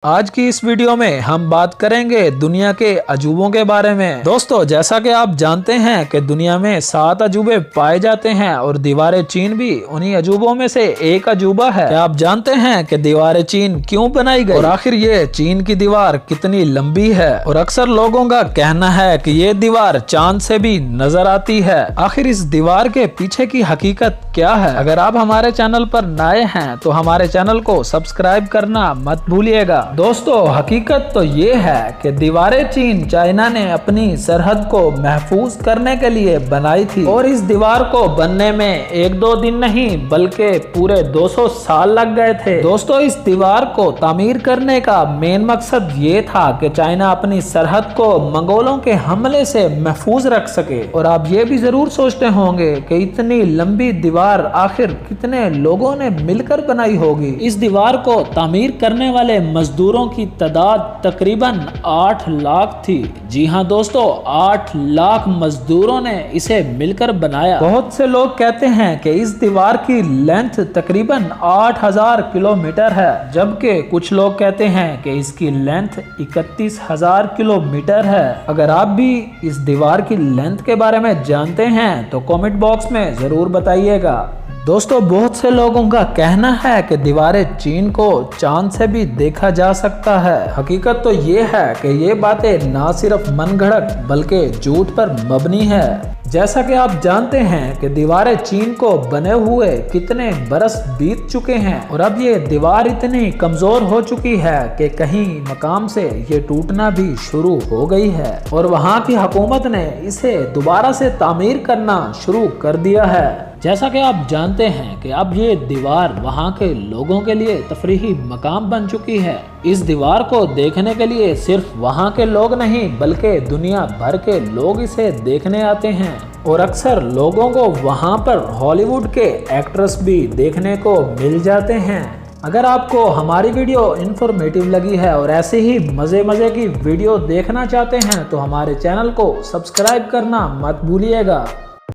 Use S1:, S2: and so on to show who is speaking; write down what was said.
S1: आज की इस वीडियो में हम बात करेंगे दुनिया के अजूबों के बारे में। दोस्तों, जैसा कि आप जानते हैं कि दुनिया में 7 अजूबे पाए जाते हैं और दीवार चीन भी उन्हीं अजूबों में से एक अजूबा है। क्या आप जानते हैं कि दीवार चीन क्यों बनाई गई और आखिर ये चीन की दीवार कितनी लंबी है? और अक्सर लोगों का कहना है कि ये दीवार चांद से भी नजर आती है। आखिर इस दीवार के पीछे की हकीकत क्या है? अगर आप हमारे चैनल पर नए हैं तो हमारे चैनल को सब्सक्राइब करना मत भूलिएगा। दोस्तों, हकीकत तो ये है कि दीवारें चीन चाइना ने अपनी सरहद को महफूज करने के लिए बनाई थी और इस दीवार को बनने में 1-2 दिन नहीं बल्कि पूरे 200 साल लग गए थे। दोस्तों, इस दीवार को तामीर करने का मेन मकसद ये था कि चाइना अपनी सरहद को मंगोलों के हमले से महफूज रख सके। और आप ये भी जरूर सोचते होंगे कि इतनी लंबी दीवार आखिर कितने लोगों ने मिलकर बनाई होगी। इस दीवार को तामीर करने वाले मजदूरों की तादाद तकरीबन 8 लाख थी। जी हाँ दोस्तों, 8 लाख मजदूरों ने इसे मिलकर बनाया। बहुत से लोग कहते हैं कि इस दीवार की लेंथ तकरीबन 8000 किलोमीटर है, जबकि कुछ लोग कहते हैं कि इसकी लेंथ 31,000 किलोमीटर है। अगर आप भी इस दीवार की लेंथ के बारे में जानते हैं तो कमेंट बॉक्स में जरूर बताइएगा। दोस्तों, बहुत से लोगों का कहना है कि दीवारें चीन को चांद से भी देखा जा सकता है। हकीकत तो ये है कि ये बातें ना सिर्फ मनगढ़ंत बल्कि झूठ पर मबनी है। जैसा कि आप जानते हैं कि दीवारें चीन को बने हुए कितने बरस बीत चुके हैं और अब ये दीवार इतनी कमजोर हो चुकी है कि कहीं मकाम से ये टूटना भी शुरू हो गई है और वहाँ की हुकूमत ने इसे दोबारा से तामीर करना शुरू कर दिया है। जैसा कि आप जानते हैं कि अब ये दीवार वहाँ के लोगों के लिए तफरीही मकाम बन चुकी है। इस दीवार को देखने के लिए सिर्फ वहाँ के लोग नहीं बल्कि दुनिया भर के लोग इसे देखने आते हैं और अक्सर लोगों को वहाँ पर हॉलीवुड के एक्ट्रेस भी देखने को मिल जाते हैं। अगर आपको हमारी वीडियो इन्फॉर्मेटिव लगी है और ऐसे ही मजे की वीडियो देखना चाहते हैं तो हमारे चैनल को सब्सक्राइब करना मत भूलिएगा।